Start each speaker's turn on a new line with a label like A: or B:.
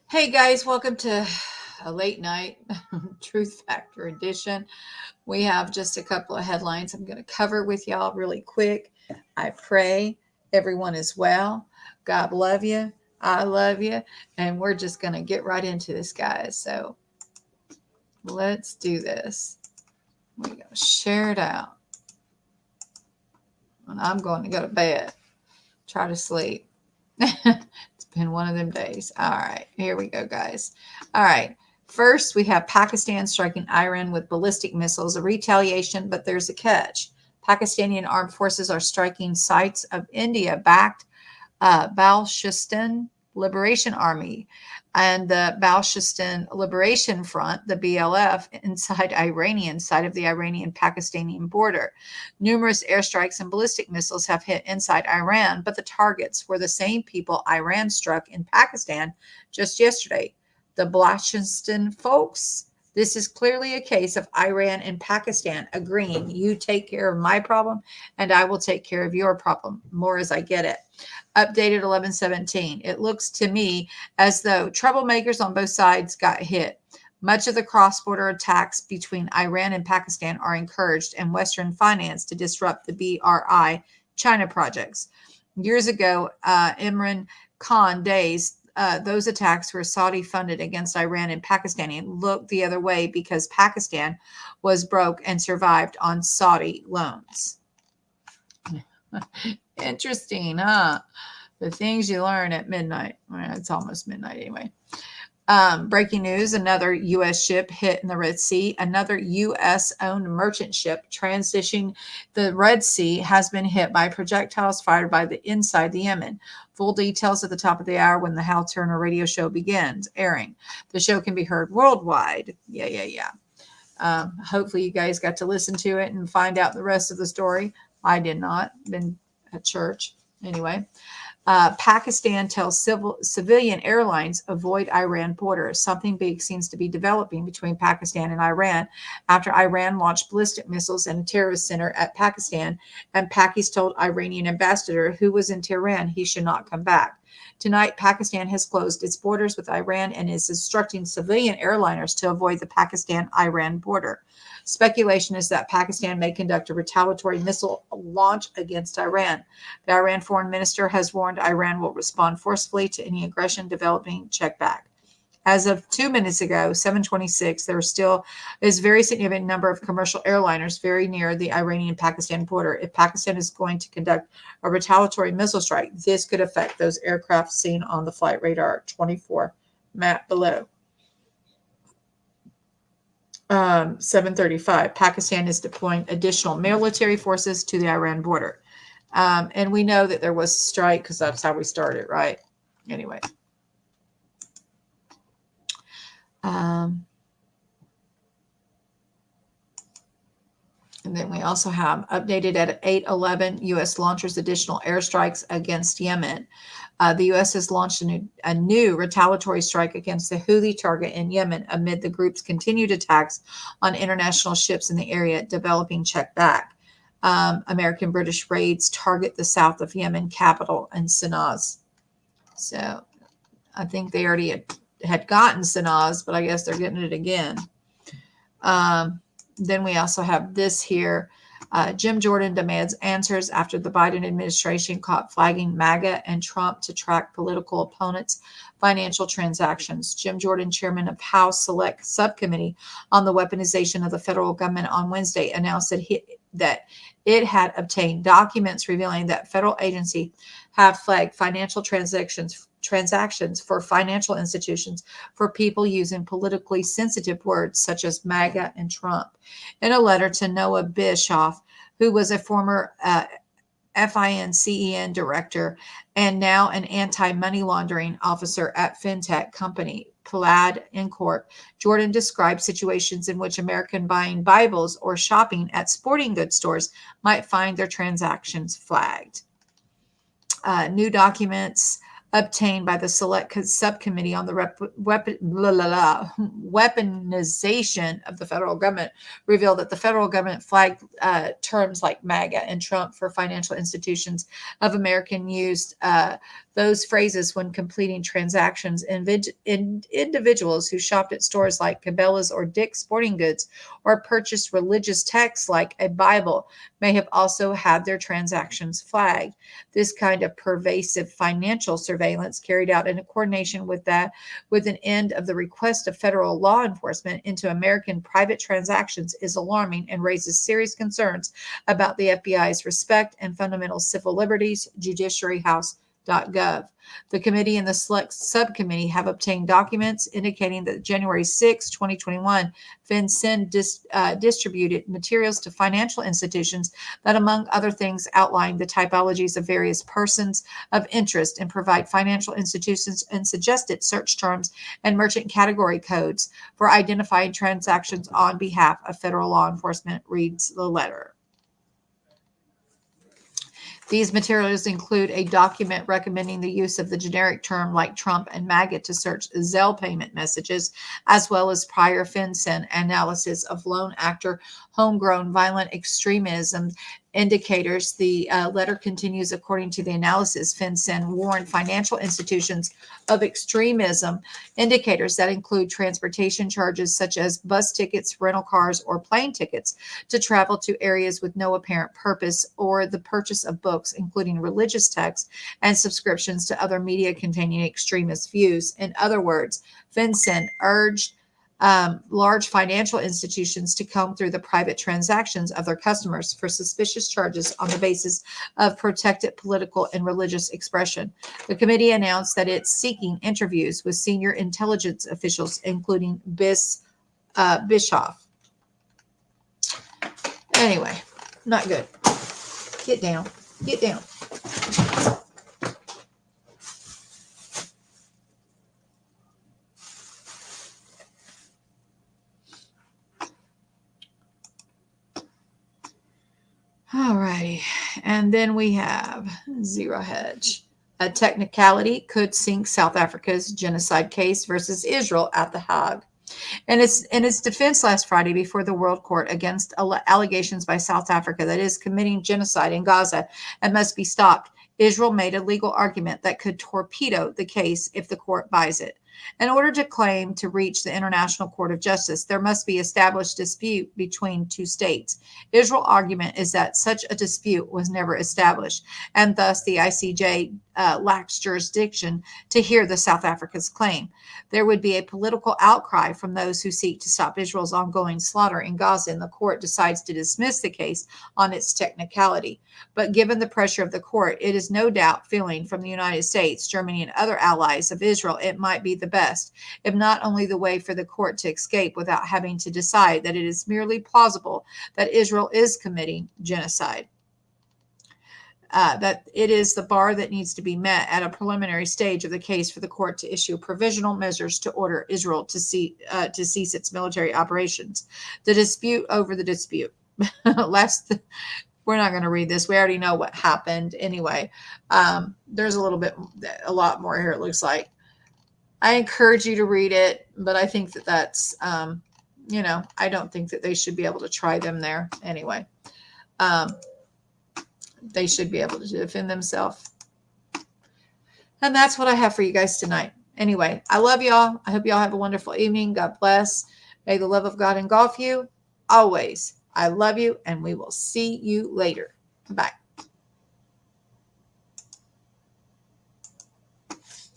A: Hey guys, welcome to a late night Truth Factor edition. We have just a couple of headlines I'm going to cover with y'all really quick. I pray everyone is well. God love you. I love you. And we're just going to get right into this, guys. So let's do this. We're going to share it out. And I'm going to go to bed. Try to sleep. It's been one of them days. All right, here we go, guys. All right. First, we have Pakistan striking Iran with ballistic missiles, a retaliation, but there's a catch. Pakistani armed forces are striking sites of India-backed Balochistan Liberation Army and the Balochistan Liberation Front, the BLF, inside Iranian side of the Iranian-Pakistani border. Numerous airstrikes and ballistic missiles have hit inside Iran, but the targets were the same people Iran struck in Pakistan just yesterday. The Balochistan folks. This is clearly a case of Iran and Pakistan agreeing, you take care of my problem and I will take care of your problem. More as I get it. Updated 11/17. It looks to me as though troublemakers on both sides got hit. Much of the cross-border attacks between Iran and Pakistan are encouraged and Western finance to disrupt the BRI China projects. Years ago, Imran Khan days, those attacks were Saudi funded against Iran and Pakistan and looked the other way because Pakistan was broke and survived on Saudi loans. Interesting, huh? The things you learn at midnight. Well, it's almost midnight anyway. Breaking news, another U.S. ship hit in the Red Sea. Another U.S.-owned merchant ship transitioning the Red Sea has been hit by projectiles fired by inside the Yemen. Full details at the top of the hour when the Hal Turner radio show begins airing. The show can be heard worldwide. Yeah. Hopefully you guys got to listen to it and find out the rest of the story. I did not. Been at church. Anyway. Pakistan tells civilian airlines avoid Iran border. Something big seems to be developing between Pakistan and Iran after Iran launched ballistic missiles in a terrorist center at Pakistan, and Pakis told Iranian ambassador who was in Tehran he should not come back. Tonight, Pakistan has closed its borders with Iran and is instructing civilian airliners to avoid the Pakistan-Iran border. Speculation is that Pakistan may conduct a retaliatory missile launch against Iran. The Iran foreign minister has warned Iran will respond forcefully to any aggression developing. Check back. As of 2 minutes ago, 7:26, there still is a very significant number of commercial airliners very near the Iranian-Pakistan border. If Pakistan is going to conduct a retaliatory missile strike, this could affect those aircraft seen on the flight radar 24 map below. 7:35, Pakistan is deploying additional military forces to the Iran border. And we know that there was a strike because that's how we started, right? Anyway. And then we also have updated at 8:11, U.S. launches additional airstrikes against Yemen. The U.S. has launched a new retaliatory strike against the Houthi target in Yemen amid the group's continued attacks on international ships in the area, developing. Check back. American British raids target the south of Yemen capital and Sanaa. So I think they already had gotten Sanaa, but I guess they're getting it again. Then we also have this here. Jim Jordan demands answers after the Biden administration caught flagging MAGA and Trump to track political opponents' financial transactions. Jim Jordan, chairman of House Select Subcommittee on the Weaponization of the Federal Government on Wednesday, announced that it had obtained documents revealing that federal agencies have flagged financial transactions for financial institutions for people using politically sensitive words such as MAGA and Trump. In a letter to Noah Bischoff, who was a former FINCEN director and now an anti-money laundering officer at fintech company Plaid Incorp, Jordan described situations in which American buying Bibles or shopping at sporting goods stores might find their transactions flagged. New documents obtained by the Select Subcommittee on the Weaponization of the Federal Government reveal that the federal government flagged terms like MAGA and Trump for financial institutions of American used the those phrases when completing transactions. Individuals who shopped at stores like Cabela's or Dick's Sporting Goods or purchased religious texts like a Bible may have also had their transactions flagged. This kind of pervasive financial surveillance carried out in coordination with an end of the request of federal law enforcement into American private transactions is alarming and raises serious concerns about the FBI's respect and fundamental civil liberties. Judiciaryhouse.gov. The committee and the select subcommittee have obtained documents indicating that January 6, 2021, FinCEN distributed materials to financial institutions that, among other things, outline the typologies of various persons of interest and provide financial institutions and suggested search terms and merchant category codes for identifying transactions on behalf of federal law enforcement, reads the letter. These materials include a document recommending the use of the generic term like Trump and MAGA to search Zelle payment messages, as well as prior FinCEN analysis of lone actor homegrown violent extremism indicators. The letter continues, according to the analysis, FinCEN warned financial institutions of extremism indicators that include transportation charges such as bus tickets, rental cars, or plane tickets to travel to areas with no apparent purpose, or the purchase of books, including religious texts, and subscriptions to other media containing extremist views. In other words, FinCEN urged large financial institutions to comb through the private transactions of their customers for suspicious charges on the basis of protected political and religious expression. The committee announced that it's seeking interviews with senior intelligence officials, including Bischoff. Anyway, not good. Get down. Get down. All righty. And then we have Zero Hedge. A technicality could sink South Africa's genocide case versus Israel at The Hague. In its defense last Friday before the World Court against allegations by South Africa that it is committing genocide in Gaza and must be stopped, Israel made a legal argument that could torpedo the case if the court buys it. In order to claim to reach the International Court of Justice, there must be established dispute between two states. Israel's argument is that such a dispute was never established, and thus the ICJ lacks jurisdiction to hear the South Africa's claim. There would be a political outcry from those who seek to stop Israel's ongoing slaughter in Gaza, and the court decides to dismiss the case on its technicality. But given the pressure of the court, it is no doubt feeling from the United States, Germany, and other allies of Israel, it might be the best, if not only the way for the court to escape without having to decide that it is merely plausible that Israel is committing genocide. That it is the bar that needs to be met at a preliminary stage of the case for the court to issue provisional measures to order Israel to cease its military operations. The dispute over the dispute. We're not going to read this. We already know what happened anyway. There's a lot more here, it looks like. I encourage you to read it, but I think that's, I don't think that they should be able to try them there anyway. They should be able to defend themselves. And that's what I have for you guys tonight. Anyway, I love y'all. I hope y'all have a wonderful evening. God bless. May the love of God engulf you always. I love you, and we will see you later. Bye.